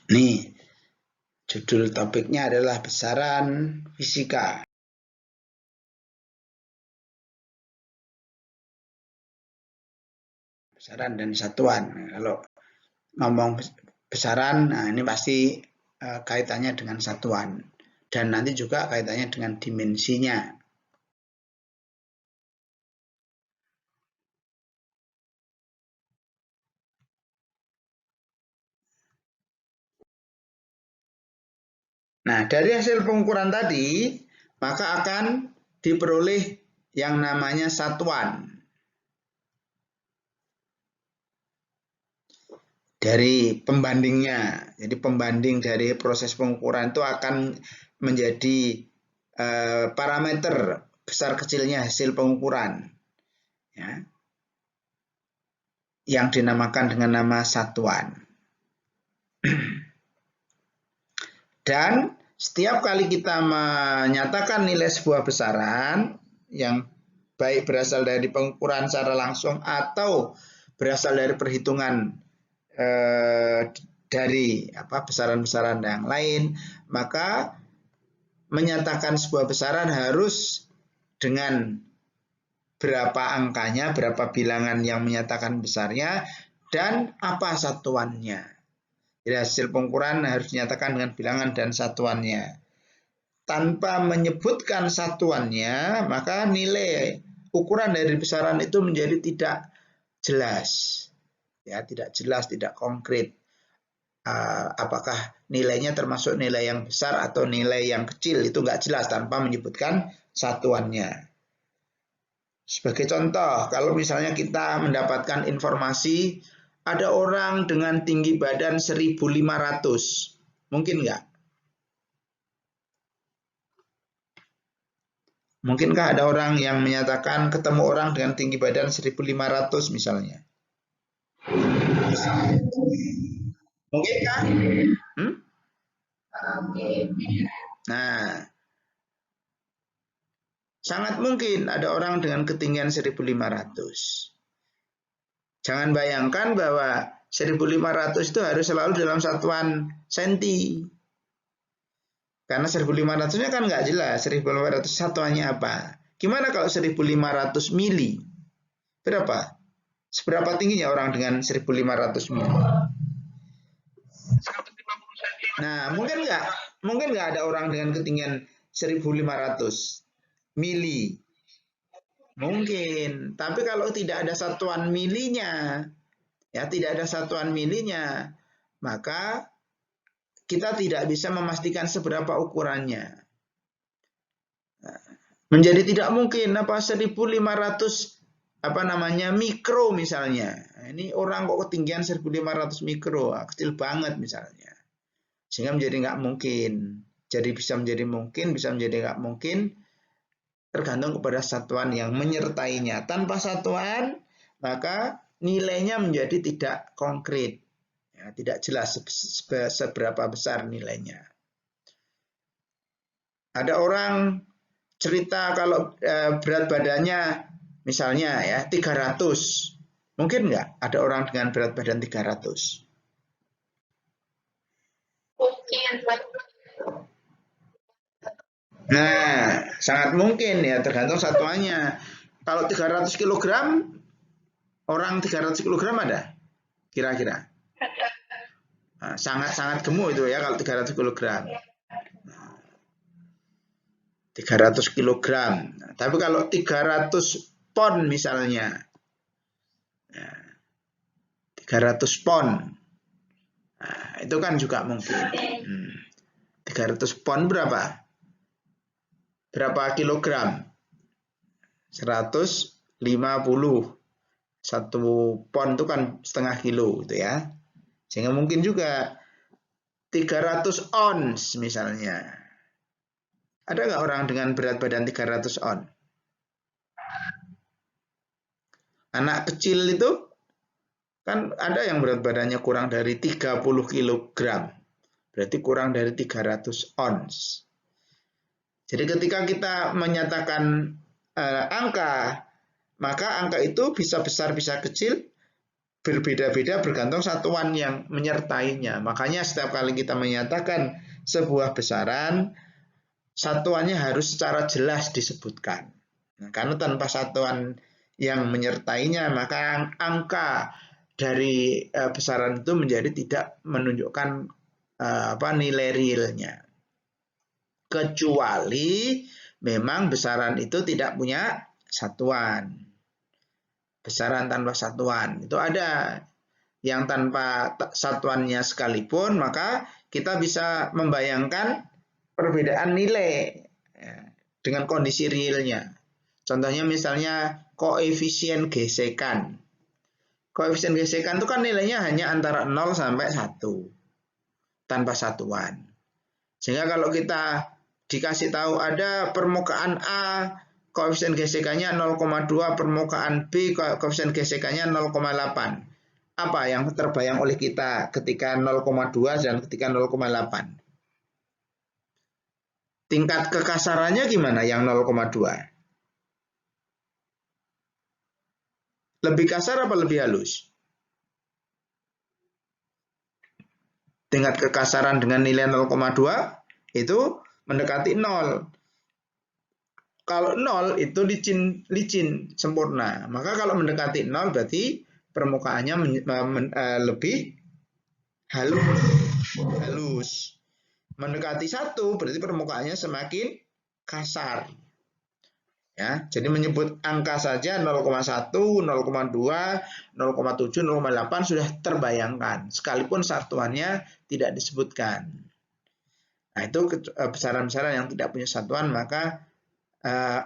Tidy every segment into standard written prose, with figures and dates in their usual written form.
Nih, judul topiknya adalah besaran fisika. Besaran dan satuan. Kalau ngomong besaran, nah ini pasti kaitannya dengan satuan. Dan nanti juga kaitannya dengan dimensinya. Nah, dari hasil pengukuran tadi, maka akan diperoleh yang namanya satuan. Dari pembandingnya. Jadi pembanding dari proses pengukuran itu akan menjadi parameter besar kecilnya hasil pengukuran. Ya, yang dinamakan dengan nama satuan. Dan setiap kali kita menyatakan nilai sebuah besaran yang baik berasal dari pengukuran secara langsung atau berasal dari perhitungan dari besaran-besaran yang lain, maka menyatakan sebuah besaran harus dengan berapa angkanya, berapa bilangan yang menyatakan besarnya, dan apa satuannya. Jadi hasil pengukuran harus dinyatakan dengan bilangan dan satuannya. Tanpa menyebutkan satuannya, maka nilai ukuran dari besaran itu menjadi tidak jelas. Ya, tidak jelas, tidak konkret. Apakah nilainya termasuk nilai yang besar atau nilai yang kecil, itu nggak jelas tanpa menyebutkan satuannya. Sebagai contoh, kalau misalnya kita mendapatkan informasi ada orang dengan tinggi badan 1.500, mungkin nggak? Mungkinkah ada orang yang menyatakan ketemu orang dengan tinggi badan 1.500 misalnya? Mungkinkah? Nah, sangat mungkin ada orang dengan ketinggian 1.500. Jangan bayangkan bahwa 1.500 itu harus selalu dalam satuan senti. Karena 1.500-nya kan nggak jelas, 1.500 satuannya apa. Gimana kalau 1.500 mili? Berapa? Seberapa tingginya orang dengan 1.500 mili? Nah, mungkin nggak ada orang dengan ketinggian 1.500 mili. Mungkin, tapi kalau tidak ada satuan milinya, ya tidak ada satuan milinya, maka kita tidak bisa memastikan seberapa ukurannya. Menjadi tidak mungkin 1.500 mikro misalnya. Ini orang kok ketinggian 1.500 mikro, kecil banget misalnya. Sehingga menjadi nggak mungkin. Jadi bisa menjadi mungkin, bisa menjadi nggak mungkin, tergantung kepada satuan yang menyertainya. Tanpa satuan, maka nilainya menjadi tidak konkret. Ya, tidak jelas seberapa besar nilainya. Ada orang cerita kalau berat badannya misalnya ya 300. Mungkin nggak ada orang dengan berat badan 300? Mungkin. Nah, sangat mungkin ya, tergantung satuannya. Kalau 300 kg, orang 300 kg ada? Kira-kira? Nah, sangat-sangat gemuk itu ya kalau 300 kg. 300 kg. Nah, tapi kalau 300 pon misalnya, 300 pon, nah, itu kan juga mungkin. 300 pon berapa? Berapa kilogram? 150. 1 pon itu kan setengah kilo gitu ya. Sehingga mungkin juga 300 ons misalnya. Ada nggak orang dengan berat badan 300 on? Anak kecil itu kan ada yang berat badannya kurang dari 30 kilogram. Berarti kurang dari 300 ons. Jadi ketika kita menyatakan angka, maka angka itu bisa besar bisa kecil berbeda-beda bergantung satuan yang menyertainya. Makanya setiap kali kita menyatakan sebuah besaran, satuannya harus secara jelas disebutkan. Nah, karena tanpa satuan yang menyertainya, maka angka dari besaran itu menjadi tidak menunjukkan nilai realnya. Kecuali memang besaran itu tidak punya satuan. Besaran tanpa satuan itu ada yang tanpa satuannya sekalipun, maka kita bisa membayangkan perbedaan nilai dengan kondisi realnya. Contohnya misalnya koefisien gesekan. Koefisien gesekan itu kan nilainya hanya antara 0 sampai 1 tanpa satuan. Sehingga kalau kita dikasih tahu ada permukaan A, koefisien gesekannya 0,2, permukaan B, koefisien gesekannya 0,8. Apa yang terbayang oleh kita ketika 0,2 dan ketika 0,8? Tingkat kekasarannya gimana yang 0,2? Lebih kasar apa lebih halus? Tingkat kekasaran dengan nilai 0,2 itu mendekati 0. Kalau 0 itu licin sempurna. Maka kalau mendekati 0 berarti permukaannya lebih halus. Mendekati 1 berarti permukaannya semakin kasar. Ya, jadi menyebut angka saja 0,1, 0,2, 0,7, 0,8 sudah terbayangkan, sekalipun satuannya tidak disebutkan. Nah, itu besaran-besaran yang tidak punya satuan, maka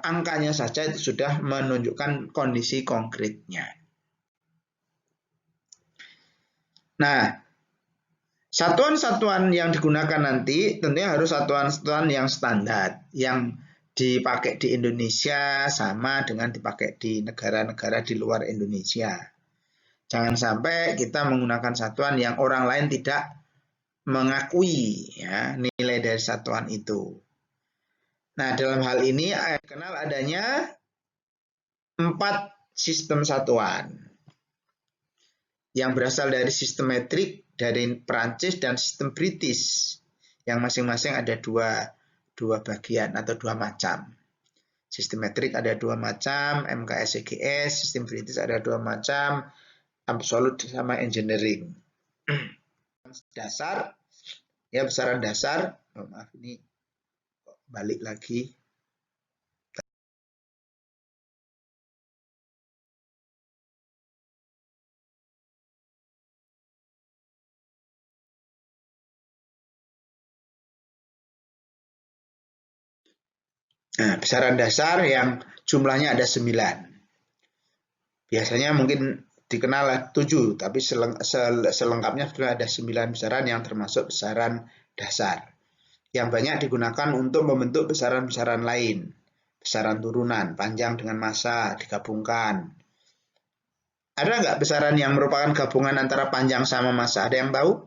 angkanya saja itu sudah menunjukkan kondisi konkretnya. Nah, satuan-satuan yang digunakan nanti tentunya harus satuan-satuan yang standar, yang dipakai di Indonesia sama dengan dipakai di negara-negara di luar Indonesia. Jangan sampai kita menggunakan satuan yang orang lain tidak mengakui ya, nilai dari satuan itu. Nah, dalam hal ini kenal adanya 4 sistem satuan yang berasal dari sistem metrik dari Prancis dan sistem British yang masing-masing ada dua bagian atau 2 macam. Sistem metrik ada 2 macam, MKS EGS, sistem British ada 2 macam, absolute sama engineering. Dasar, ya besaran dasar, maaf ini balik lagi. Nah, besaran dasar yang jumlahnya ada 9. Biasanya mungkin dikenal 7, tapi selengkapnya sudah ada 9 besaran yang termasuk besaran dasar. Yang banyak digunakan untuk membentuk besaran-besaran lain. Besaran turunan, panjang dengan massa, digabungkan. Ada nggak besaran yang merupakan gabungan antara panjang sama massa? Ada yang tahu?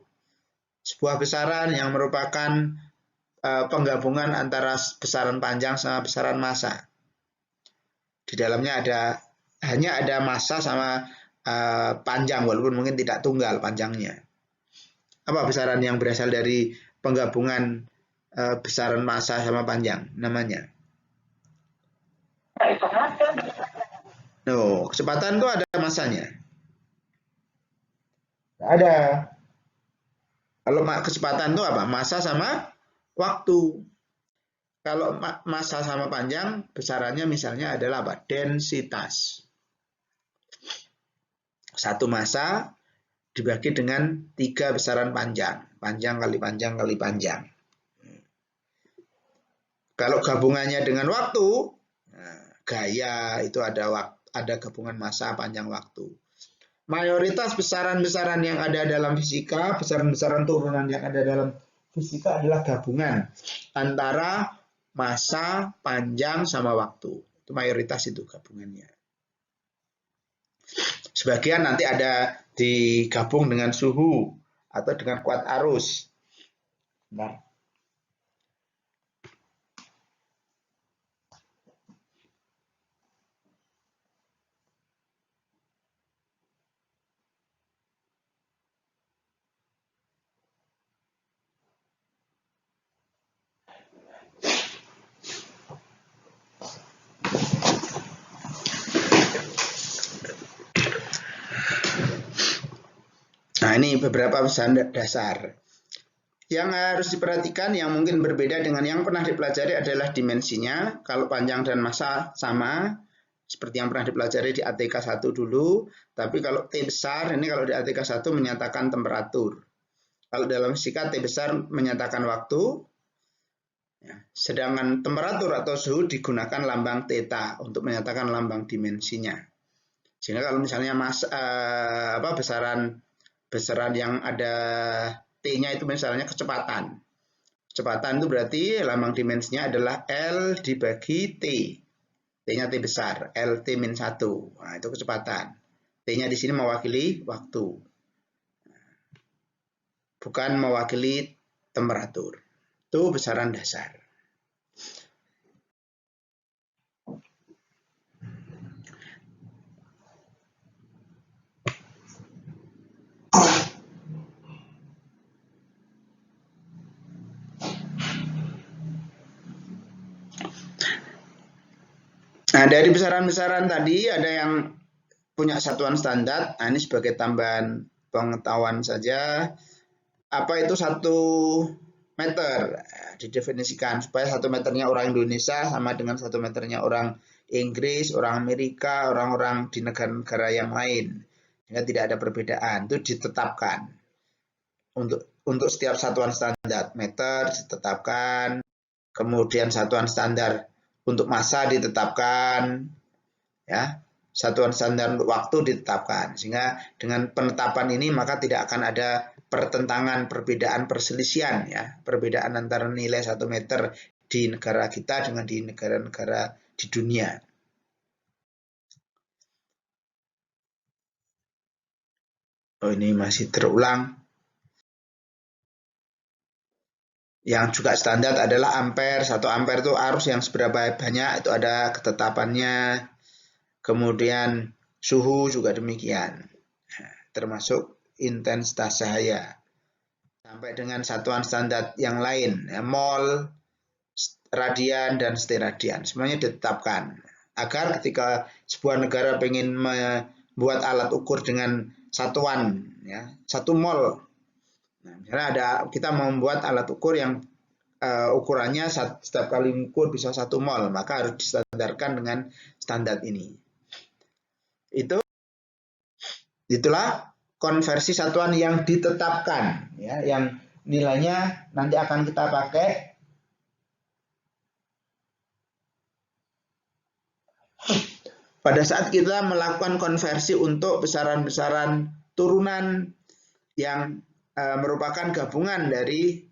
Sebuah besaran yang merupakan penggabungan antara besaran panjang sama besaran massa. Di dalamnya hanya ada massa sama panjang, walaupun mungkin tidak tunggal panjangnya. Apa besaran yang berasal dari penggabungan besaran massa sama panjang namanya? No, kecepatan itu ada massanya. Ada. Kalau kecepatan itu apa? Massa sama waktu. Kalau massa sama panjang, besarannya misalnya adalah apa? Densitas. Satu massa dibagi dengan 3 besaran panjang. Panjang kali panjang kali panjang. Kalau gabungannya dengan waktu, gaya itu ada gabungan massa panjang waktu. Mayoritas besaran-besaran yang ada dalam fisika, besaran-besaran turunan yang ada dalam fisika adalah gabungan antara massa, panjang, sama waktu. Itu mayoritas itu gabungannya. Sebagian nanti ada digabung dengan suhu atau dengan kuat arus. Nah. Nah, ini beberapa besaran dasar. Yang harus diperhatikan yang mungkin berbeda dengan yang pernah dipelajari adalah dimensinya. Kalau panjang dan massa sama, seperti yang pernah dipelajari di ATK 1 dulu. Tapi kalau T besar, ini kalau di ATK 1 menyatakan temperatur. Kalau dalam fisika T besar menyatakan waktu. Sedangkan temperatur atau suhu digunakan lambang theta untuk menyatakan lambang dimensinya. Sehingga kalau misalnya besaran yang ada T-nya itu misalnya kecepatan. Kecepatan itu berarti lambang dimensinya adalah L dibagi T. T-nya T besar, LT-1. Nah, itu kecepatan. T-nya di sini mewakili waktu. Bukan mewakili temperatur. Itu besaran dasar. Nah, dari besaran-besaran tadi ada yang punya satuan standar. Nah, ini sebagai tambahan pengetahuan saja. Apa itu 1 meter? Didefinisikan supaya 1 meternya orang Indonesia sama dengan 1 meternya orang Inggris, orang Amerika, orang-orang di negara-negara yang lain. Sehingga tidak ada perbedaan. Itu ditetapkan. Untuk setiap satuan standar meter ditetapkan. Kemudian satuan standar untuk massa ditetapkan, ya, satuan standar untuk waktu ditetapkan. Sehingga dengan penetapan ini maka tidak akan ada pertentangan, perbedaan, perselisihan, ya, perbedaan antara nilai 1 meter di negara kita dengan di negara-negara di dunia. Oh, ini masih terulang. Yang juga standar adalah ampere. 1 ampere itu arus yang seberapa banyak, itu ada ketetapannya. Kemudian suhu juga demikian, termasuk intensitas cahaya. Sampai dengan satuan standar yang lain, ya, mol, radian, dan steradian. Semuanya ditetapkan. Agar ketika sebuah negara ingin membuat alat ukur dengan satuan, ya, 1 mol. Nah, misalnya kita membuat alat ukur yang ukurannya setiap kali mengukur bisa 1 mol, maka harus distandarkan dengan standar ini. Itulah konversi satuan yang ditetapkan, ya, yang nilainya nanti akan kita pakai pada saat kita melakukan konversi untuk besaran-besaran turunan yang merupakan gabungan dari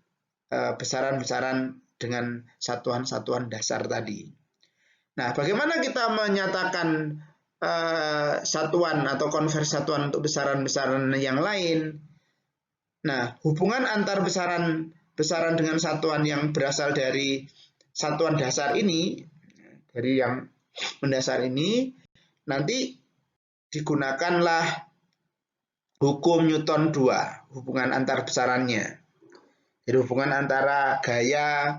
besaran-besaran dengan satuan-satuan dasar tadi. Nah, bagaimana kita menyatakan satuan atau konversi satuan untuk besaran-besaran yang lain? Nah, hubungan antar besaran dengan satuan yang berasal dari satuan dasar ini, dari yang mendasar ini, nanti digunakanlah hukum Newton 2, hubungan antar besarannya. Jadi hubungan antara gaya,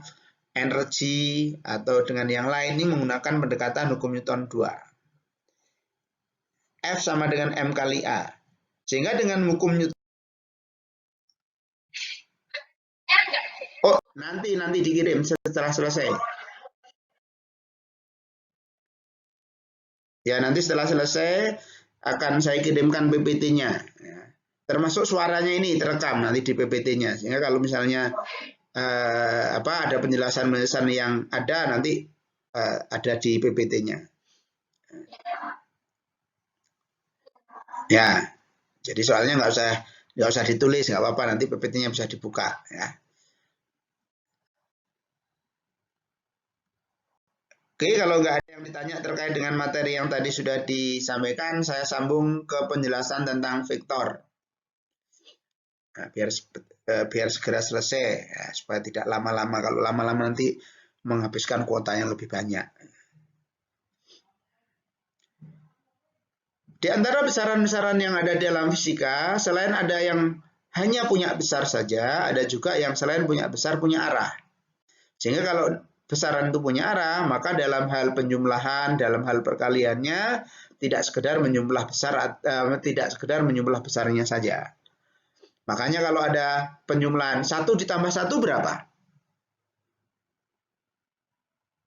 energi, atau dengan yang lain ini menggunakan pendekatan hukum Newton 2. F sama dengan M kali A. Sehingga dengan hukum Newton, oh, nanti dikirim setelah selesai. Ya, nanti setelah selesai akan saya kirimkan PPT-nya. Ya. Termasuk suaranya ini terekam nanti di PPT-nya. Sehingga kalau misalnya ada penjelasan-penjelasan yang ada nanti ada di PPT-nya. Ya, jadi soalnya nggak usah ditulis, nggak apa-apa, nanti PPT-nya bisa dibuka, ya. Oke, kalau nggak ada yang ditanya terkait dengan materi yang tadi sudah disampaikan, saya sambung ke penjelasan tentang vektor. Nah, biar segera selesai, ya, supaya tidak lama-lama. Kalau lama-lama nanti menghabiskan kuota yang lebih banyak. Di antara besaran-besaran yang ada dalam fisika, selain ada yang hanya punya besar saja, ada juga yang selain punya besar punya arah. Sehingga kalau besaran itu punya arah, maka dalam hal penjumlahan, dalam hal perkaliannya tidak sekedar menjumlah besar, tidak sekedar menjumlah besarnya saja. Makanya kalau ada penjumlahan 1 ditambah 1 berapa?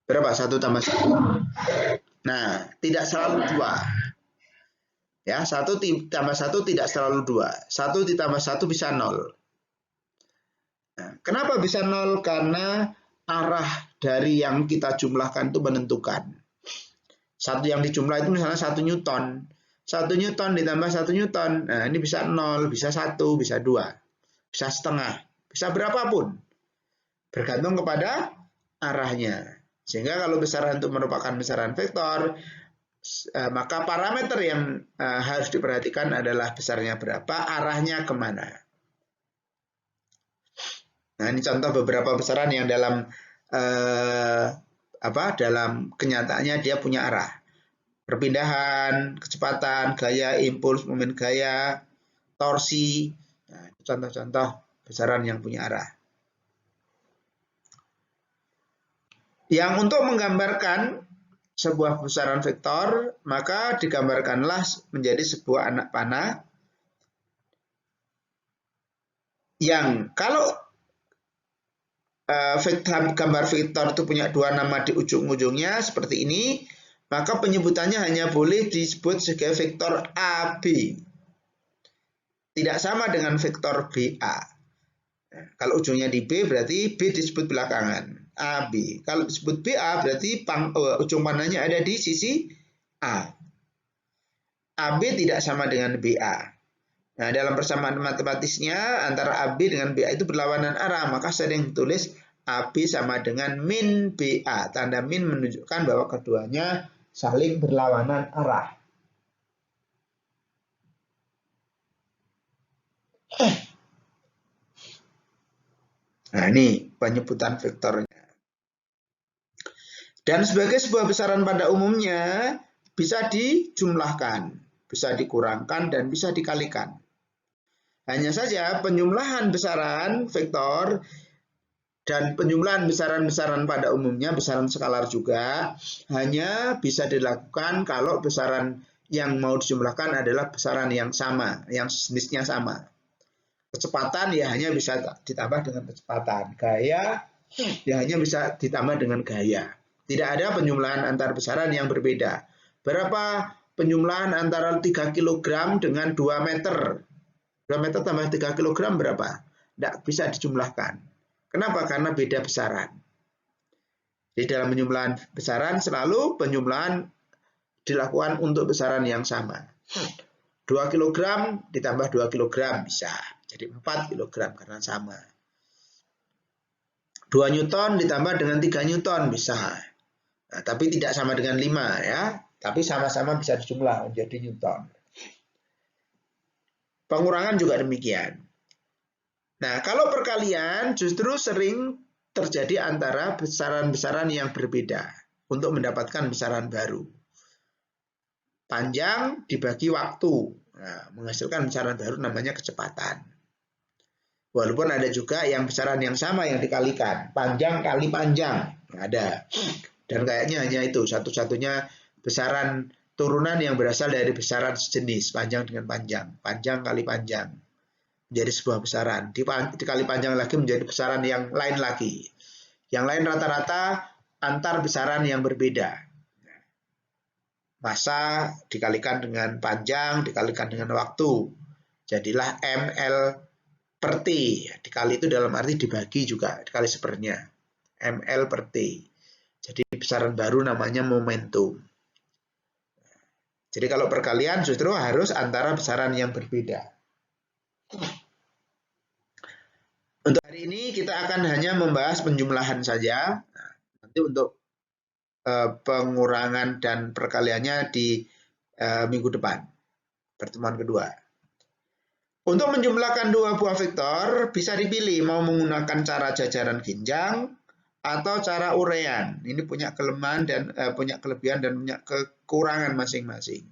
Berapa 1 tambah 1? Nah, tidak selalu 2. Ya, 1 tambah 1 tidak selalu 2. 1 ditambah 1 bisa 0. Nah, kenapa bisa 0? Karena arah dari yang kita jumlahkan itu menentukan. Satu yang dijumlah itu misalnya 1 Newton. 1 Newton ditambah 1 Newton. Nah, ini bisa 0, bisa 1, bisa 2, bisa setengah, bisa berapapun. Bergantung kepada arahnya. Sehingga kalau besaran itu merupakan besaran vektor, maka parameter yang harus diperhatikan adalah besarnya berapa, arahnya kemana. Nah, ini contoh beberapa besaran yang dalam dalam kenyataannya dia punya arah. Perpindahan, kecepatan, gaya, impuls, momen gaya, torsi. Nah, contoh-contoh besaran yang punya arah. Yang untuk menggambarkan sebuah besaran vektor, maka digambarkanlah menjadi sebuah anak panah yang kalau gambar vektor itu punya 2 nama di ujung-ujungnya seperti ini, maka penyebutannya hanya boleh disebut sebagai vektor AB. Tidak sama dengan vektor BA. Kalau ujungnya di B berarti B disebut belakangan, AB. Kalau disebut BA berarti ujung panahnya ada di sisi A. AB tidak sama dengan BA. Nah, dalam persamaan matematisnya antara AB dengan BA itu berlawanan arah, maka sering ditulis AB sama dengan min BA. Tanda min menunjukkan bahwa keduanya saling berlawanan arah. Nah, ini penyebutan vektornya. Dan sebagai sebuah besaran pada umumnya bisa dijumlahkan, bisa dikurangkan, dan bisa dikalikan. Hanya saja penjumlahan besaran vektor dan penjumlahan besaran-besaran pada umumnya, besaran skalar juga, hanya bisa dilakukan kalau besaran yang mau dijumlahkan adalah besaran yang sama, yang jenisnya sama. Kecepatan ya hanya bisa ditambah dengan kecepatan. Gaya ya hanya bisa ditambah dengan gaya. Tidak ada penjumlahan antar besaran yang berbeda. Berapa penjumlahan antara 3 kg dengan 2 meter? 2 meter tambah 3 kg berapa? Tidak bisa dijumlahkan. Kenapa? Karena beda besaran. Di dalam penjumlahan besaran selalu penjumlahan dilakukan untuk besaran yang sama. 2 kg ditambah 2 kg bisa. Jadi 4 kg karena sama. 2 Newton ditambah dengan 3 Newton bisa. Nah, tapi tidak sama dengan 5 ya. Tapi sama-sama bisa dijumlah menjadi Newton. Pengurangan juga demikian. Nah, kalau perkalian justru sering terjadi antara besaran-besaran yang berbeda untuk mendapatkan besaran baru. Panjang dibagi waktu, nah, menghasilkan besaran baru namanya kecepatan. Walaupun ada juga yang besaran yang sama yang dikalikan, panjang kali panjang, ada. Dan kayaknya hanya itu satu-satunya besaran turunan yang berasal dari besaran sejenis, panjang dengan panjang, panjang kali panjang. Menjadi sebuah besaran. Dikali panjang lagi menjadi besaran yang lain lagi. Yang lain rata-rata antar besaran yang berbeda. Massa dikalikan dengan panjang, dikalikan dengan waktu. Jadilah ml per T. Dikali itu dalam arti dibagi juga, dikali sepernya. ml per T. Jadi besaran baru namanya momentum. Jadi kalau perkalian justru harus antara besaran yang berbeda. Untuk hari ini kita akan hanya membahas penjumlahan saja. Nanti untuk pengurangan dan perkaliannya di minggu depan, pertemuan kedua. Untuk menjumlahkan dua buah vektor bisa dipilih mau menggunakan cara jajaran ginjang atau cara urean. Ini punya kelemahan dan punya kelebihan dan punya kekurangan masing-masing.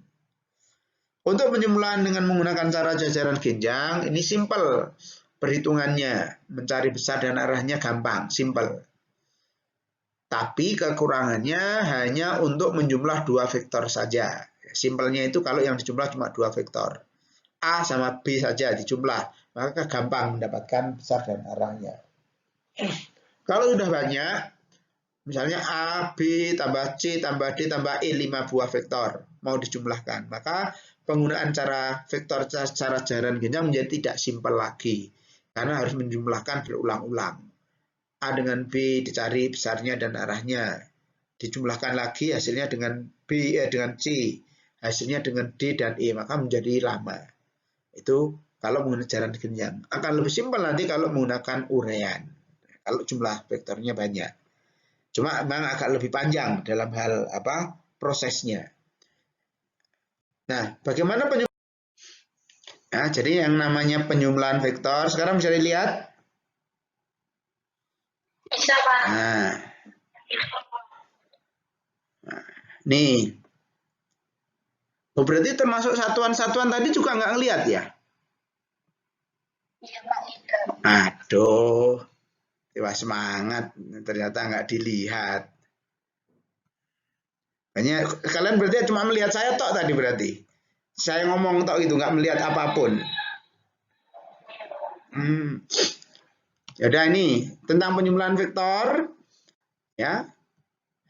Untuk penjumlahan dengan menggunakan cara jajaran ginjang ini simple. Perhitungannya, mencari besar dan arahnya gampang, simple. Tapi kekurangannya hanya untuk menjumlah dua vektor saja. Simpelnya itu kalau yang dijumlah cuma dua vektor. A sama B saja dijumlah, maka gampang mendapatkan besar dan arahnya. Kalau sudah banyak, misalnya A, B, tambah C, tambah D, tambah E, 5 buah vektor mau dijumlahkan, maka penggunaan cara vektor secara jaran genjang menjadi tidak simpel lagi, karena harus menjumlahkan berulang-ulang. A dengan B dicari besarnya dan arahnya, dijumlahkan lagi hasilnya dengan dengan C, hasilnya dengan D dan E, maka menjadi lama. Itu kalau menggunakan jaran genjang. Akan lebih simpel nanti kalau menggunakan urean, kalau jumlah vektornya banyak. Cuma memang agak lebih panjang dalam hal prosesnya. Nah, bagaimana penyumlahan? Nah, jadi yang namanya penyumlahan vektor sekarang bisa dilihat. Bisa, Pak. Nah, nih. Oh, berarti termasuk satuan-satuan tadi juga nggak ngelihat ya? Iya, Pak. Aduh, wah semangat. Ternyata nggak dilihat. Banyak kalian berarti cuma melihat saya tok tadi berarti. Saya ngomong tok gitu, nggak melihat apapun. Yaudah ini tentang penyumlahan vektor, ya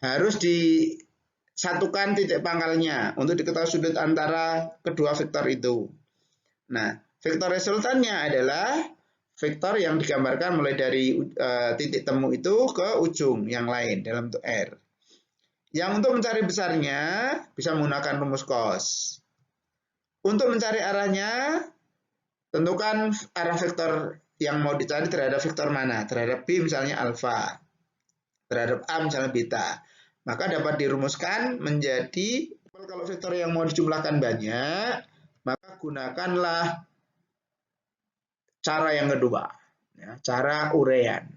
harus disatukan titik pangkalnya untuk diketahui sudut antara kedua vektor itu. Nah, vektor resultannya adalah vektor yang digambarkan mulai dari titik temu itu ke ujung yang lain dalam bentuk R. Yang untuk mencari besarnya bisa menggunakan rumus cos. Untuk mencari arahnya, tentukan arah vektor yang mau dicari terhadap vektor mana. Terhadap B misalnya alfa, terhadap A misalnya beta. Maka dapat dirumuskan menjadi, kalau vektor yang mau dijumlahkan banyak, maka gunakanlah cara yang kedua, ya, cara urean.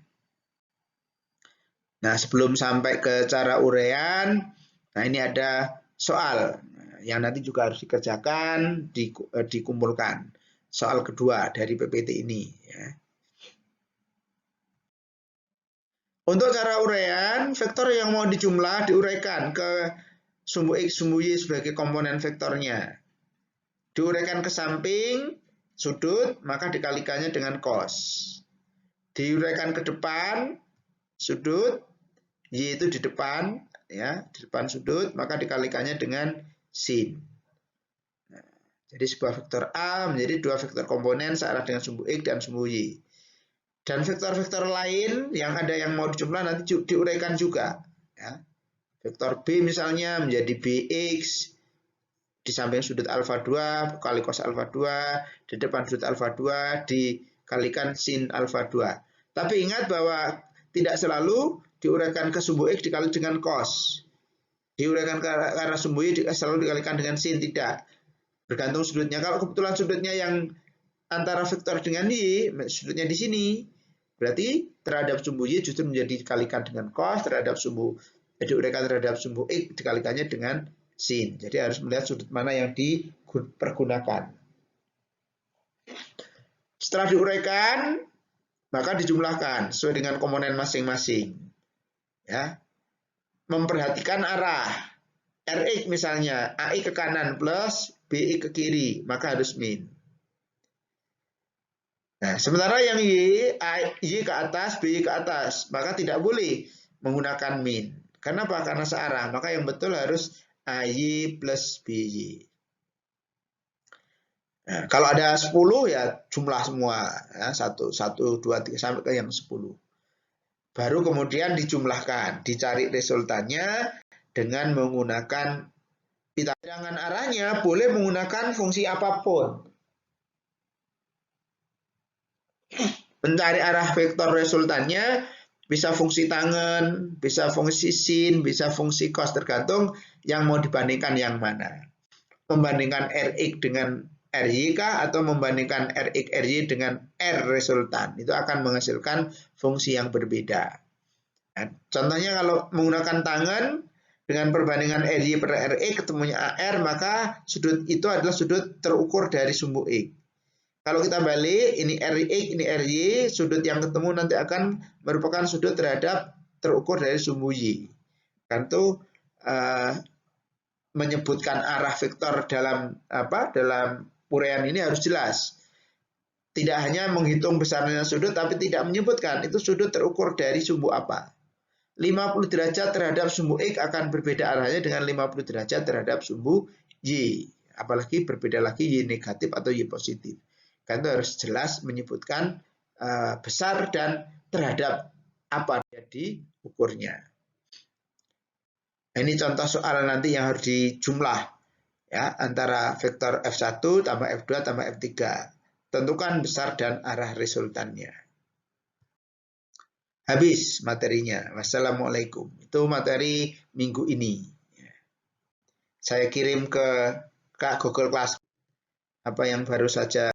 Nah, sebelum sampai ke cara urean, nah ini ada soal yang nanti juga harus dikerjakan, dikumpulkan. Soal kedua dari PPT ini. Ya. Untuk cara urean, vektor yang mau dijumlah diuraikan ke sumbu X, sumbu Y sebagai komponen vektornya. Diuraikan ke samping, sudut, maka dikalikannya dengan cos. Diuraikan ke depan, sudut, Y itu di depan, ya, di depan sudut, maka dikalikannya dengan sin. Nah, jadi sebuah vektor A menjadi dua vektor komponen searah dengan sumbu X dan sumbu Y. Dan vektor-vektor lain yang ada yang mau dijumlah nanti diuraikan juga. Ya. Vektor B misalnya menjadi Bx di samping sudut alfa 2 kali cos alfa 2, di depan sudut alfa 2 dikalikan sin alfa 2. Tapi ingat bahwa tidak selalu diuraikan ke sumbu X dikali dengan cos. Diuraikan ke arah sumbu Y selalu dikalikan dengan sin, tidak. Bergantung sudutnya. Kalau kebetulan sudutnya yang antara vektor dengan Y, sudutnya di sini, berarti terhadap sumbu Y justru menjadi dikalikan dengan cos, terhadap sumbu diuraikan terhadap sumbu X dikalikannya dengan sin. Jadi harus melihat sudut mana yang dipergunakan. Setelah diuraikan, maka dijumlahkan sesuai dengan komponen masing-masing. Ya. Memperhatikan arah. Rx misalnya, AI ke kanan plus BI ke kiri, maka harus min. Nah, sementara yang Y ke atas, BI ke atas, maka tidak boleh menggunakan min. Kenapa? Karena searah. Maka yang betul harus AY plus BY. Nah, kalau ada 10 ya jumlah semua. Ya, 1, 2, 3, sampai ke yang 10. Baru kemudian dijumlahkan. Dicari resultannya dengan menggunakan pita. Bilangan arahnya boleh menggunakan fungsi apapun. Mencari arah vektor resultannya bisa fungsi tangen, bisa fungsi sin, bisa fungsi cos, tergantung yang mau dibandingkan yang mana. Membandingkan Rx dengan Ry kah atau membandingkan Rx Ry dengan R resultan, itu akan menghasilkan fungsi yang berbeda. Nah, contohnya kalau menggunakan tangen dengan perbandingan Ry per Rx ketemunya AR, maka sudut itu adalah sudut terukur dari sumbu X. Kalau kita balik, ini Rx, ini Ry, sudut yang ketemu nanti akan merupakan sudut terhadap terukur dari sumbu Y. Kan itu menyebutkan arah vektor dalam uraian ini harus jelas. Tidak hanya menghitung besarnya sudut, tapi tidak menyebutkan itu sudut terukur dari sumbu apa. 50 derajat terhadap sumbu X akan berbeda arahnya dengan 50 derajat terhadap sumbu Y. Apalagi berbeda lagi Y negatif atau Y positif. Kan itu harus jelas menyebutkan besar dan terhadap apa jadi ukurnya. Ini contoh soal nanti yang harus dijumlah ya, antara vektor F1 tambah F2 tambah F3. Tentukan besar dan arah resultannya. Habis materinya. Wassalamualaikum. Itu materi minggu ini. Saya kirim ke Google Class apa yang baru saja